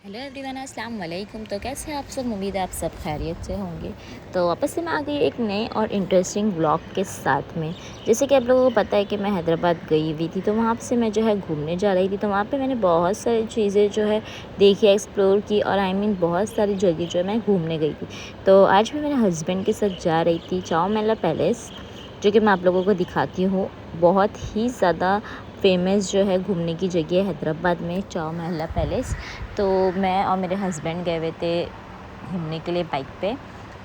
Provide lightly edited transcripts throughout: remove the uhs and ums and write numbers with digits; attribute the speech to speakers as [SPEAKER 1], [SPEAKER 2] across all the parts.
[SPEAKER 1] Hello everyone, अस्सलाम वालेकुम। तो कैसे हैं आप सब? उम्मीद है आप सब खैरियत से होंगे। तो वापस से मैं आ गई एक नए और इंटरेस्टिंग व्लॉग के साथ में। जैसे कि आप लोगों को पता है कि मैं हैदराबाद गई हुई थी, तो वहाँ से मैं जो है घूमने जा रही थी। तो वहाँ पे मैंने बहुत सारी चीज़ें जो है देखी, एक्सप्लोर की, और बहुत सारी जगह जो है मैं घूमने गई थी। तो आज मैं मेरे हस्बैंड के साथ जा रही थी चाओ पैलेस, जो कि मैं आप लोगों को दिखाती हूँ। बहुत ही ज़्यादा फेमस जो है घूमने की जगह है हैदराबाद में, चाओ पैलेस। तो मैं और मेरे हस्बैंड गए हुए थे घूमने के लिए बाइक पे।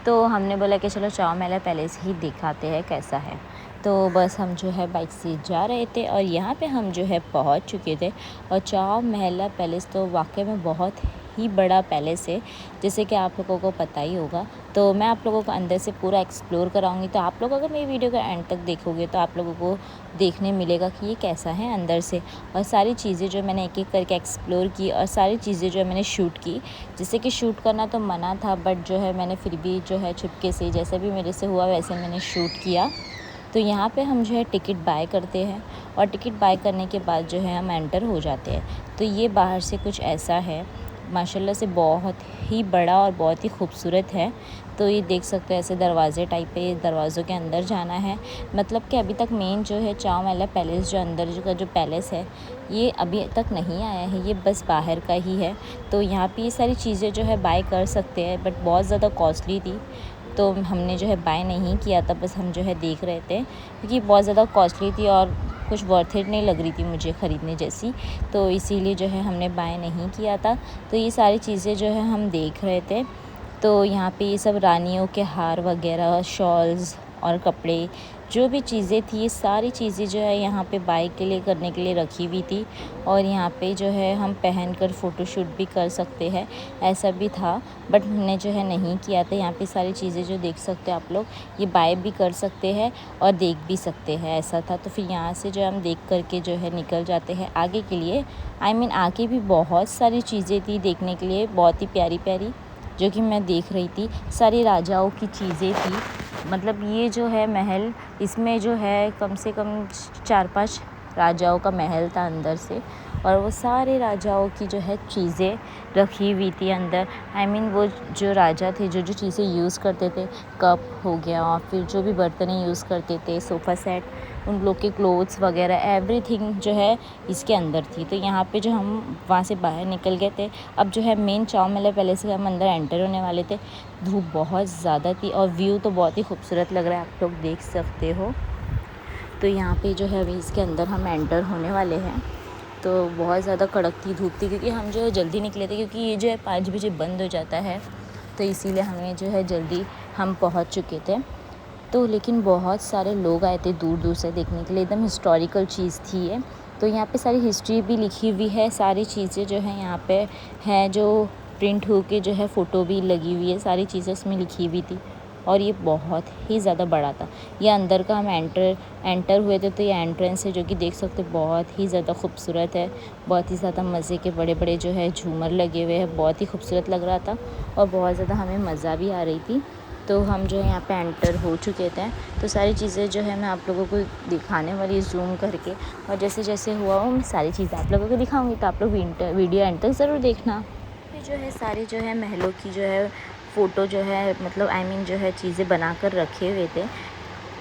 [SPEAKER 1] तो हमने बोला कि चलो चाओ पैलेस ही दिखाते हैं कैसा है। तो बस हम जो है बाइक से जा रहे थे और यहाँ पे हम जो है पहुँच चुके थे। और चाओ पैलेस तो वाकई में बहुत ही बड़ा पैलेस है, जैसे कि आप लोगों को पता ही होगा। तो मैं आप लोगों को अंदर से पूरा एक्सप्लोर कराऊंगी। तो आप लोग अगर मेरी वीडियो को एंड तक देखोगे तो आप लोगों को देखने मिलेगा कि ये कैसा है अंदर से। और सारी चीज़ें जो मैंने एक एक करके एक्सप्लोर की, और सारी चीज़ें जो मैंने शूट की। जैसे कि शूट करना तो मना था, बट जो है मैंने फिर भी जो है चुपके से, जैसे भी मेरे से हुआ वैसे मैंने शूट किया। तो यहाँ पे हम जो है टिकट बाय करते हैं, और टिकट बाय करने के बाद जो है हम एंटर हो जाते हैं। तो ये बाहर से कुछ ऐसा है, माशाल्लाह से बहुत ही बड़ा और बहुत ही खूबसूरत है। तो ये देख सकते हो, ऐसे दरवाज़े टाइप है, दरवाज़ों के अंदर जाना है। मतलब कि अभी तक मेन जो है चाओ पैलेस, जो अंदर का जो पैलेस है, ये अभी तक नहीं आया है, ये बस बाहर का ही है। तो यहाँ पे ये सारी चीज़ें जो है बाय कर सकते हैं, बट बहुत ज़्यादा कॉस्टली थी। तो हमने जो है बाय नहीं किया था, बस हम जो है देख रहे थे, क्योंकि बहुत ज़्यादा कॉस्टली थी और कुछ वर्थ इट नहीं लग रही थी मुझे ख़रीदने जैसी। तो इसीलिए जो है हमने बाय नहीं किया था। तो ये सारी चीज़ें जो है हम देख रहे थे। तो यहाँ पे ये सब रानियों के हार वगैरह, शॉल्स और कपड़े, जो भी चीज़ें थी, ये सारी चीज़ें जो है यहाँ पे बाय के लिए, करने के लिए रखी हुई थी। और यहाँ पे जो है हम पहनकर फ़ोटोशूट भी कर सकते हैं, ऐसा भी था। बट हमने जो है नहीं किया था। यहाँ पे सारी चीज़ें जो देख सकते हैं आप लोग, ये बाय भी कर सकते हैं और देख भी सकते हैं, ऐसा था। तो फिर यहाँ से जो हम देख करके जो है निकल जाते हैं आगे के लिए। आगे भी बहुत सारी चीज़ें थी देखने के लिए, बहुत ही प्यारी प्यारी, जो कि मैं देख रही थी। सारी राजाओं की चीज़ें थी। मतलब ये जो है महल, इसमें जो है कम से कम 4-5 राजाओं का महल था अंदर से। और वो सारे राजाओं की जो है चीज़ें रखी हुई थी अंदर। वो जो राजा थे, जो जो चीज़ें यूज़ करते थे, कप हो गया, और फिर जो भी बर्तनें यूज़ करते थे, सोफ़ा सेट, उन लोग के क्लोथ्स वगैरह, एवरीथिंग जो है इसके अंदर थी। तो यहाँ पे जो हम वहाँ से बाहर निकल गए थे, अब जो है मेन चाओ पैलेस के हम अंदर एंटर होने वाले थे। धूप बहुत ज़्यादा थी और व्यू तो बहुत ही खूबसूरत लग रहा है, आप लोग देख सकते हो। तो यहाँ पे जो है अभी इसके अंदर हम एंटर होने वाले हैं। तो बहुत ज़्यादा कड़कती धूप थी, क्योंकि हम जो है जल्दी निकले थे, क्योंकि ये जो है 5 बजे बंद हो जाता है। तो इसीलिए हमें जो है जल्दी हम पहुँच चुके थे। तो लेकिन बहुत सारे लोग आए थे दूर दूर से देखने के लिए, एकदम हिस्टोरिकल चीज़ थी ये। तो यहाँ पे सारी हिस्ट्री भी लिखी हुई है, सारी चीज़ें जो है यहाँ पे हैं, जो प्रिंट होके जो है फ़ोटो भी लगी हुई है, सारी चीज़ें उसमें लिखी हुई थी। और ये बहुत ही ज़्यादा बड़ा था। ये अंदर का हम एंटर हुए थे, तो ये एंट्रेंस है, जो कि देख सकते हो बहुत ही ज़्यादा खूबसूरत है। बहुत ही ज़्यादा मज़े के बड़े बड़े जो है झूमर लगे हुए हैं, बहुत ही खूबसूरत लग रहा था और बहुत ज़्यादा हमें मज़ा भी आ रही थी। तो हम जो है यहाँ पे एंटर हो चुके थे। तो सारी चीज़ें जो है मैं आप लोगों को दिखाने वाली, ज़ूम करके, और जैसे जैसे हुआ वो मैं सारी चीज़ें आप लोगों को दिखाऊंगी। तो आप लोग वीडियो एंड तक ज़रूर देखना। फिर जो है सारी जो है महलों की जो है फ़ोटो जो है, मतलब जो है चीज़ें बना कर रखे हुए थे।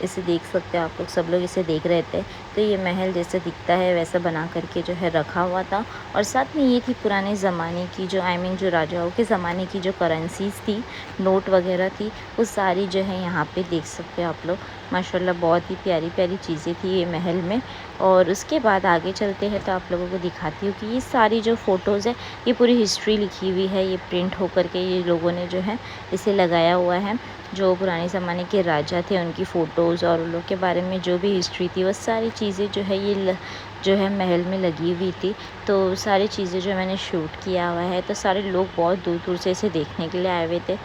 [SPEAKER 1] इसे देख सकते हो आप लोग, सब लोग इसे देख रहे थे। तो ये महल जैसे दिखता है वैसा बना करके जो है रखा हुआ था। और साथ में ये थी पुराने ज़माने की जो जो राजाओं के ज़माने की जो करेंसीज़ थी, नोट वगैरह थी, वो सारी जो है यहाँ पे देख सकते हो आप लोग। माशाल्लाह बहुत ही प्यारी प्यारी चीज़ें थी ये महल में। और उसके बाद आगे चलते हैं तो आप लोगों को दिखाती हूँ कि ये सारी जो फ़ोटोज़ है, ये पूरी हिस्ट्री लिखी हुई है, ये प्रिंट होकर के ये लोगों ने जो है इसे लगाया हुआ है। जो पुराने ज़माने के राजा थे उनकी फ़ोटोज़ और उन लोग के बारे में जो भी हिस्ट्री थी, वो सारी चीज़ें जो है जो है महल में लगी हुई थी। तो सारी चीज़ें जो मैंने शूट किया हुआ है। तो सारे लोग बहुत दूर दूर से इसे देखने के लिए आए हुए थे।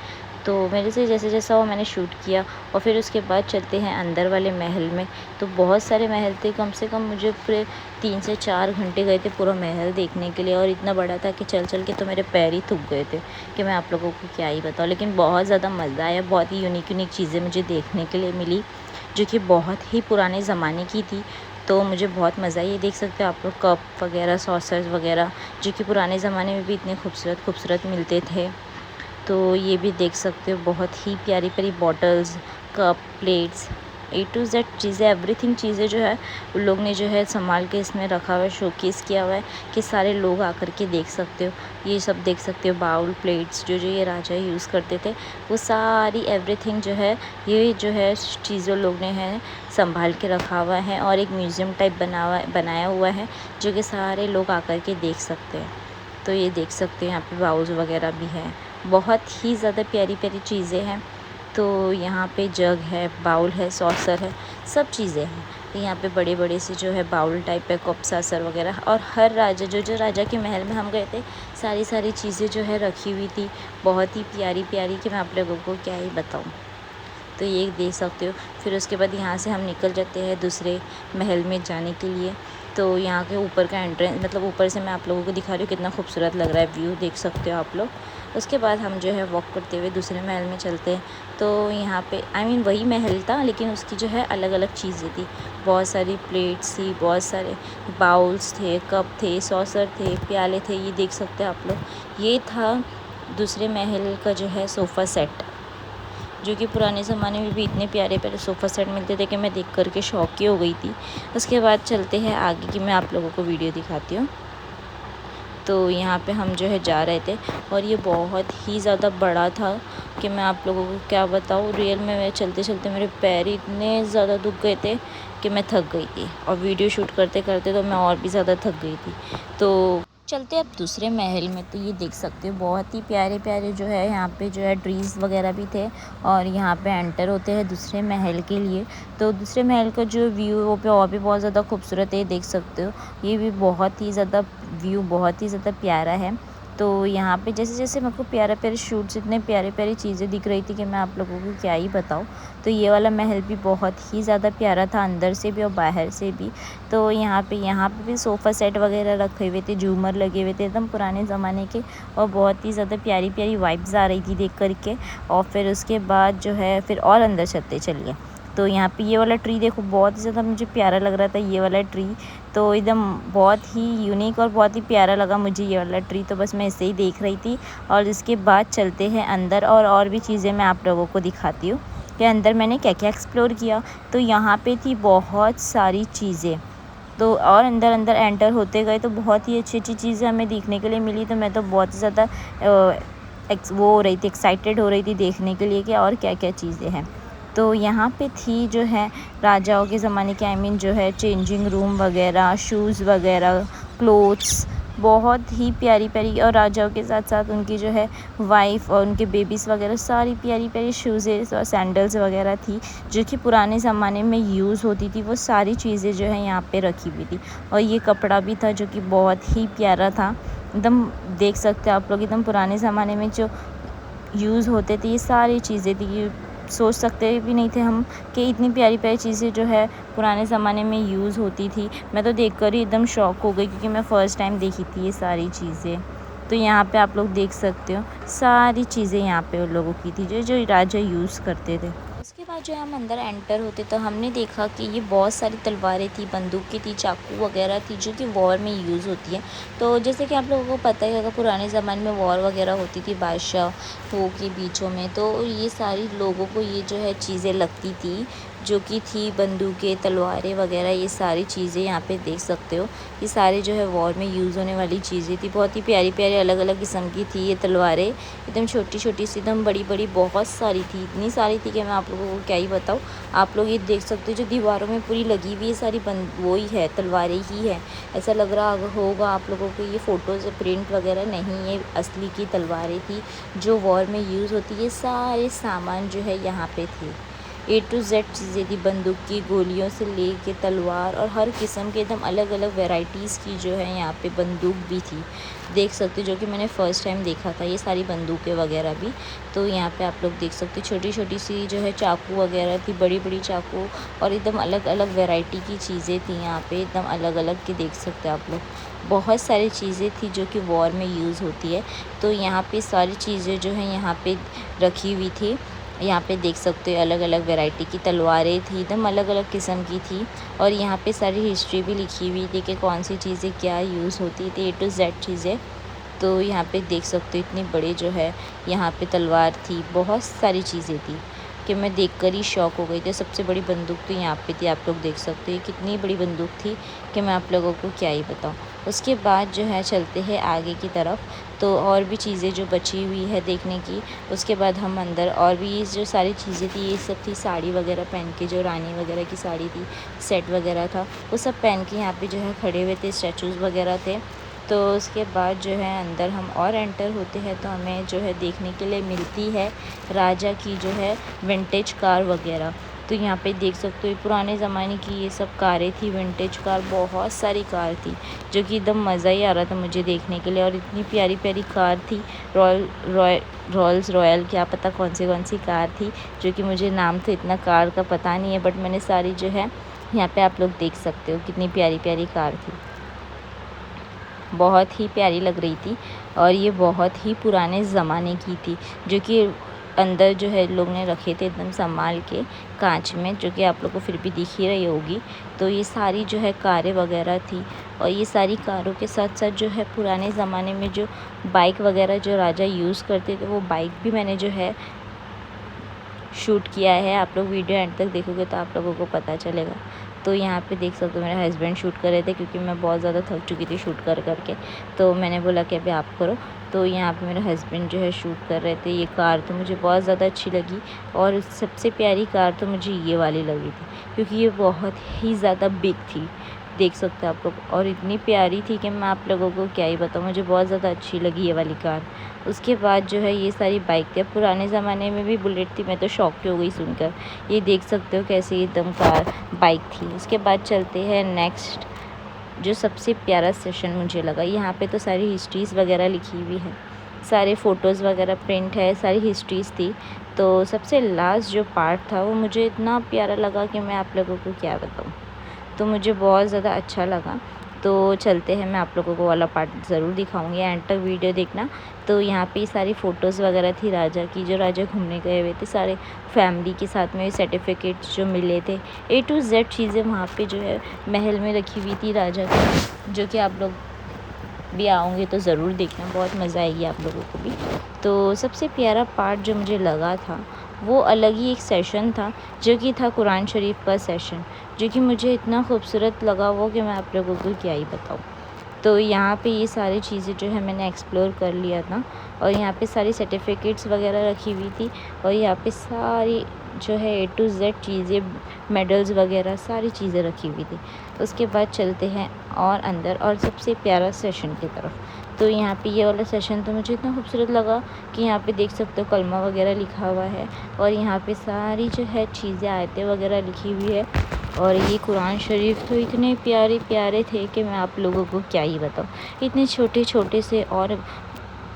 [SPEAKER 1] तो मेरे से जैसे जैसा वो मैंने शूट किया, और फिर उसके बाद चलते हैं अंदर वाले महल में। तो बहुत सारे महल थे, कम से कम मुझे पूरे 3 से 4 घंटे गए थे पूरा महल देखने के लिए। और इतना बड़ा था कि चल चल के तो मेरे पैर ही थक गए थे, कि मैं आप लोगों को क्या ही बताऊँ। लेकिन बहुत ज़्यादा मज़ा आया, बहुत ही यूनिक यूनिक चीज़ें मुझे देखने के लिए मिली, जो कि बहुत ही पुराने ज़माने की थी। तो मुझे बहुत मज़ा आई। ये देख सकते हो आप लोग कप वगैरह, सॉसर्स वगैरह, जो कि पुराने ज़माने में भी इतने खूबसूरत खूबसूरत मिलते थे। तो ये भी देख सकते हो, बहुत ही प्यारी प्यारी bottles, cup, plates, A to Z चीज़ें, एवरीथिंग चीज़ें जो है उन लोग ने जो है संभाल के इसमें रखा हुआ है, शोकेस किया हुआ है कि सारे लोग आकर के देख सकते हो। ये सब देख सकते हो, बाउल, प्लेट्स जो जो ये राजा यूज़ करते थे, वो सारी एवरीथिंग जो है ये जो है चीज़ों लोग ने है संभाल के रखा हुआ है और एक म्यूज़ियम टाइप बनाया हुआ है जो कि सारे लोग आकर के देख सकते हैं। तो ये देख सकते हैं, यहाँ पे बाउल्स वगैरह भी है, बहुत ही ज़्यादा प्यारी प्यारी चीज़ें हैं। तो यहाँ पे जग है, बाउल है, सॉसर है, सब चीज़ें हैं। यहाँ पे बड़े बड़े से जो है बाउल टाइप है, कप, सॉसर वगैरह, और हर राजा जो जो राजा के महल में हम गए थे, सारी चीज़ें जो है रखी हुई थी, बहुत ही प्यारी प्यारी कि मैं आप लोगों को क्या ही बताऊँ। तो ये देख सकते हो। फिर उसके बाद यहाँ से हम निकल जाते हैं दूसरे महल में जाने के लिए। तो यहाँ के ऊपर का एंट्रेंस, मतलब ऊपर से मैं आप लोगों को दिखा रही हूँ कितना खूबसूरत लग रहा है व्यू, देख सकते हो आप लोग। उसके बाद हम जो है वॉक करते हुए दूसरे महल में चलते हैं। तो यहाँ पे वही महल था, लेकिन उसकी जो है अलग अलग चीज़ें थी, बहुत सारी प्लेट्स थी, बहुत सारे बाउल्स थे, कप थे, सॉसर थे, प्याले थे। ये देख सकते हैं आप लोग। ये था दूसरे महल का जो है सोफ़ा सेट, जो कि पुराने ज़माने में भी इतने प्यारे प्यारे सोफ़ा सेट मिलते थे कि मैं देख कर के शौक ही हो गई थी। उसके बाद चलते हैं आगे की मैं आप लोगों को वीडियो दिखाती हूँ। तो यहाँ पे हम जो है जा रहे थे और ये बहुत ही ज़्यादा बड़ा था कि मैं आप लोगों को क्या बताऊँ। रियल में मैं चलते चलते मेरे पैर इतने ज़्यादा दुख गए थे कि मैं थक गई थी, और वीडियो शूट करते करते तो मैं और भी ज़्यादा थक गई थी। तो चलते अब दूसरे महल में। तो ये देख सकते हो, बहुत ही प्यारे प्यारे जो है यहाँ पे जो है ट्रीज़ वगैरह भी थे, और यहाँ पे एंटर होते हैं दूसरे महल के लिए। तो दूसरे महल का जो व्यू है वो पे और भी बहुत ज़्यादा खूबसूरत है, देख सकते हो। ये भी बहुत ही ज़्यादा व्यू बहुत ही ज़्यादा प्यारा है। तो यहाँ पे जैसे जैसे मेरे को प्यारे प्यारे शूट्स, इतने प्यारे प्यारी चीज़ें दिख रही थी कि मैं आप लोगों को क्या ही बताऊँ। तो ये वाला महल भी बहुत ही ज़्यादा प्यारा था, अंदर से भी और बाहर से भी। तो यहाँ पे भी सोफ़ा सेट वगैरह रखे हुए थे, झूमर लगे हुए थे एकदम पुराने ज़माने के, और बहुत ही ज़्यादा प्यारी प्यारी वाइब्स आ रही थी देख कर के। और फिर उसके बाद जो है फिर और अंदर चलते चलिए। तो यहाँ पे ये वाला ट्री देखो, बहुत ही ज़्यादा मुझे प्यारा लग रहा था ये वाला ट्री। तो एकदम बहुत ही यूनिक और बहुत ही प्यारा लगा मुझे ये वाला ट्री। तो बस मैं इसे ही देख रही थी, और इसके बाद चलते हैं अंदर, और भी चीज़ें मैं आप लोगों को दिखाती हूँ कि अंदर मैंने क्या क्या एक्सप्लोर किया। तो यहाँ पे थी बहुत सारी चीज़ें। तो और अंदर एंटर होते गए तो बहुत ही अच्छी अच्छी चीज़ें हमें देखने के लिए मिली। तो मैं तो बहुत ही ज़्यादा वो हो रही थी, एक्साइटेड हो रही थी देखने के लिए कि और क्या क्या चीज़ें हैं। तो यहाँ पे थी जो है राजाओं के ज़माने के जो है चेंजिंग रूम वगैरह, शूज़ वगैरह, क्लोथ्स, बहुत ही प्यारी प्यारी, और राजाओं के साथ साथ उनकी जो है वाइफ़ और उनके बेबीज़ वगैरह, सारी प्यारी प्यारी शूज़ेस और सैंडल्स वगैरह थी जो कि पुराने ज़माने में यूज़ होती थी। वो सारी चीज़ें जो है यहाँ पे रखी हुई थी। और ये कपड़ा भी था जो कि बहुत ही प्यारा था, एकदम देख सकते हो आप लोग, एकदम पुराने ज़माने में जो यूज़ होते थे ये सारी चीज़ें थी। ये सोच सकते भी नहीं थे हम कि इतनी प्यारी प्यारी चीज़ें जो है पुराने ज़माने में यूज़ होती थी। मैं तो देखकर ही एकदम शॉक हो गई, क्योंकि मैं फ़र्स्ट टाइम देखी थी ये सारी चीज़ें। तो यहाँ पे आप लोग देख सकते हो, सारी चीज़ें यहाँ पे उन लोगों की थी जो जो राजा यूज़ करते थे। उसके बाद जो है हम अंदर एंटर होते तो हमने देखा कि ये बहुत सारी तलवारें थी, बंदूकें थी, चाकू वगैरह थी जो कि वॉर में यूज़ होती है। तो जैसे कि आप लोगों को पता ही होगा, पुराने ज़माने में वॉर वगैरह होती थी बादशाहों के बीचों में, तो ये सारी लोगों को ये जो है चीज़ें लगती थी, जो कि थी बंदूकें, तलवारें वगैरह। ये सारी चीज़ें यहाँ पे देख सकते हो, ये सारे जो है वॉर में यूज़ होने वाली चीज़ें थी। बहुत ही प्यारी प्यारी अलग अलग किस्म की थी ये तलवारें, एकदम छोटी छोटी सी, एकदम बड़ी बड़ी, बहुत सारी थी, इतनी सारी थी कि मैं आप लोगों को क्या ही बताऊँ। आप लोग ये देख सकते हो जो दीवारों में पूरी लगी हुई है सारी वो ही है, तलवारें ही है। ऐसा लग रहा होगा आप लोगों को ये फ़ोटोज़ प्रिंट वगैरह नहीं, ये असली की तलवारें थी जो वॉर में यूज़ होती है। सारे सामान जो है यहाँ पे थे, A to Z चीज़ें थी, बंदूक की गोलियों से ले के तलवार, और हर किस्म के एकदम अलग अलग वैरायटीज़ की जो है यहाँ पे बंदूक भी थी, देख सकते हो, जो कि मैंने फ़र्स्ट टाइम देखा था ये सारी बंदूकें वगैरह भी। तो यहाँ पे आप लोग देख सकते हो छोटी छोटी सी जो है चाकू वगैरह थी, बड़ी बड़ी चाकू, और एकदम अलग अलग वैरायटी की चीज़ें थी यहाँ पे, एकदम अलग अलग की, देख सकते हो आप लोग। बहुत सारी चीज़ें थी जो कि वॉर में यूज़ होती है। तो यहाँ पे सारी चीज़ें जो है यहाँ पे रखी हुई थी। यहाँ पे देख सकते हो अलग अलग वैरायटी की तलवारें थी, एकदम अलग अलग किस्म की थी। और यहाँ पे सारी हिस्ट्री भी लिखी हुई थी कि कौन सी चीज़ें क्या यूज़ होती थी, A to Z चीज़ें। तो यहाँ पे देख सकते हो इतनी बड़ी जो है यहाँ पे तलवार थी, बहुत सारी चीज़ें थी कि मैं देखकर ही शॉक हो गई थी। सबसे बड़ी बंदूक तो यहाँ पे थी, आप लोग देख सकते हो कितनी बड़ी बंदूक थी कि मैं आप लोगों को क्या ही बताऊँ। उसके बाद जो है चलते हैं आगे की तरफ, तो और भी चीज़ें जो बची हुई है देखने की। उसके बाद हम अंदर और भी जो सारी चीज़ें थी ये सब थी, साड़ी वगैरह पहन के, जो रानी वगैरह की साड़ी थी, सेट वगैरह था, वो सब पहन के यहाँ पे जो है खड़े हुए थे, स्टैचूज़ वगैरह थे। तो उसके बाद जो है अंदर हम और एंटर होते हैं तो हमें जो है देखने के लिए मिलती है राजा की जो है विंटेज कार वगैरह। तो यहाँ पे देख सकते हो पुराने ज़माने की ये सब कारें थी, विंटेज कार, बहुत सारी कार थी जो कि एकदम मज़ा ही आ रहा था मुझे देखने के लिए। और इतनी प्यारी प्यारी कार थी, रोल्स रॉयल, क्या पता कौन सी कार थी, जो कि मुझे नाम तो इतना कार का पता नहीं है, बट मैंने सारी जो है यहाँ पे आप लोग देख सकते हो कितनी प्यारी प्यारी कार थी, बहुत ही प्यारी लग रही थी। और ये बहुत ही पुराने ज़माने की थी, जो कि अंदर जो है लोग ने रखे थे एकदम संभाल के कांच में, जो कि आप लोग को फिर भी दिख ही रही होगी। तो ये सारी जो है कारें वगैरह थी, और ये सारी कारों के साथ साथ जो है पुराने ज़माने में जो बाइक वगैरह जो राजा यूज़ करते थे, वो बाइक भी मैंने जो है शूट किया है। आप लोग वीडियो एंड तक देखोगे तो आप लोगों को पता चलेगा। तो यहाँ पे देख सकते हो मेरे हस्बैंड शूट कर रहे थे, क्योंकि मैं बहुत ज़्यादा थक चुकी थी शूट कर के। तो मैंने बोला कि अभी आप करो। तो यहाँ पे मेरे हस्बैंड जो है शूट कर रहे थे। ये कार तो मुझे बहुत ज़्यादा अच्छी लगी, और सबसे प्यारी कार तो मुझे ये वाली लगी थी, क्योंकि ये बहुत ही ज़्यादा बिग थी, देख सकते हो आप लोग, और इतनी प्यारी थी कि मैं आप लोगों को क्या ही बताऊँ, मुझे बहुत ज़्यादा अच्छी लगी ये वाली कार। उसके बाद जो है ये सारी बाइक थी, पुराने ज़माने में भी बुलेट थी, मैं तो शॉक हो गई सुनकर। ये देख सकते हो कैसे एकदम कार बाइक थी। उसके बाद चलते हैं नेक्स्ट, जो सबसे प्यारा सेशन मुझे लगा, यहाँ पे तो सारी हिस्ट्रीज़ वगैरह लिखी हुई है, सारे फ़ोटोज़ वगैरह प्रिंट है, सारी हिस्ट्रीज़ थी। तो सबसे लास्ट जो पार्ट था वो मुझे इतना प्यारा लगा कि मैं आप लोगों को क्या बताऊँ, तो मुझे बहुत ज़्यादा अच्छा लगा। तो चलते हैं, मैं आप लोगों को वाला पार्ट ज़रूर दिखाऊंगी, एंड तक वीडियो देखना। तो यहाँ पे सारी फ़ोटोज़ वगैरह थी राजा की, जो राजा घूमने गए हुए थे, सारे फैमिली के साथ में सर्टिफिकेट्स जो मिले थे, A to Z चीज़ें वहाँ पे जो है महल में रखी हुई थी राजा की, जो कि आप लोग भी आओगे तो ज़रूर देखना, बहुत मज़ा आएगी आप लोगों को भी। तो सबसे प्यारा पार्ट जो मुझे लगा था वो अलग ही एक सेशन था, जो कि था कुरान शरीफ का सेशन, जो कि मुझे इतना खूबसूरत लगा वो कि मैं आप लोगों को क्या ही बताऊँ। तो यहाँ पे ये सारी चीज़ें जो है मैंने एक्सप्लोर कर लिया था, और यहाँ पे सारी सर्टिफिकेट्स वगैरह रखी हुई थी, और यहाँ पे सारी जो है A to Z चीज़ें, मेडल्स वगैरह सारी चीज़ें रखी हुई थी। उसके बाद चलते हैं और अंदर, और सबसे प्यारा सेशन की तरफ। तो यहाँ पे ये वाला सेशन तो मुझे इतना खूबसूरत लगा कि यहाँ पे देख सकते हो कलमा वगैरह लिखा हुआ है, और यहाँ पे सारी जो है चीज़ें, आयतें वगैरह लिखी हुई है। और ये कुरान शरीफ तो इतने प्यारे प्यारे थे कि मैं आप लोगों को क्या ही बताऊँ, इतने छोटे छोटे से और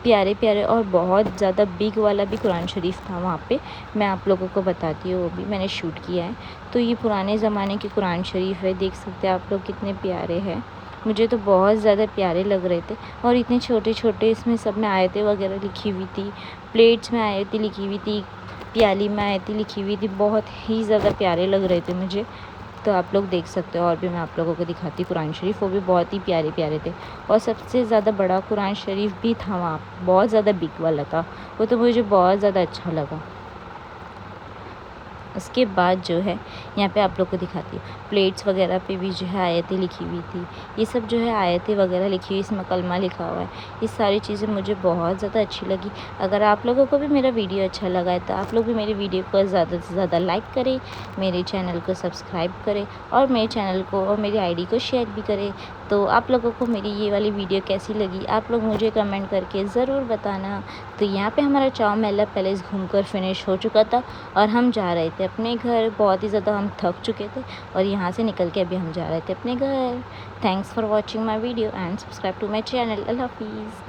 [SPEAKER 1] प्यारे प्यारे, और बहुत ज़्यादा बिग वाला भी कुरान शरीफ था वहाँ पे, मैं आप लोगों को बताती हूँ, वो भी मैंने शूट किया है। तो ये पुराने ज़माने के कुरान शरीफ है, देख सकते हैं आप लोग कितने प्यारे हैं, मुझे तो बहुत ज़्यादा प्यारे लग रहे थे। और इतने छोटे छोटे, इसमें सब में आयतें वगैरह लिखी हुई थी, प्लेट्स में आयतें लिखी हुई थी, प्याली में आयतें लिखी हुई थी, बहुत ही ज़्यादा प्यारे लग रहे थे मुझे। तो आप लोग देख सकते हो, और भी मैं आप लोगों को दिखाती कुरान शरीफ, वो भी बहुत ही प्यारे प्यारे थे। और सबसे ज़्यादा बड़ा कुरान शरीफ भी था वहाँ, बहुत ज़्यादा बिग वाला था, वो तो मुझे बहुत ज़्यादा अच्छा लगा। उसके बाद जो है यहाँ पे आप लोग को दिखाती हूँ, प्लेट्स वगैरह पे भी जो है आयतें लिखी हुई थी, ये सब जो है आयतें वगैरह लिखी हुई, इसमें कलमा लिखा हुआ है, ये सारी चीज़ें मुझे बहुत ज़्यादा अच्छी लगी। अगर आप लोगों को भी मेरा वीडियो अच्छा लगा है तो आप लोग भी मेरी वीडियो को ज़्यादा से ज़्यादा लाइक करें, मेरे चैनल को सब्सक्राइब करें, और मेरे चैनल को और मेरी ID को शेयर भी करें। तो आप लोगों को मेरी ये वाली वीडियो कैसी लगी आप लोग मुझे कमेंट करके ज़रूर बताना। तो यहाँ पे हमारा चाव महला पैलेस घूमकर फिनिश हो चुका था, और हम जा रहे थे अपने घर, बहुत ही ज़्यादा हम थक चुके थे, और यहाँ से निकल के अभी हम जा रहे थे अपने घर। Thanks for watching my video and subscribe to my channel. Allah हाफिज़।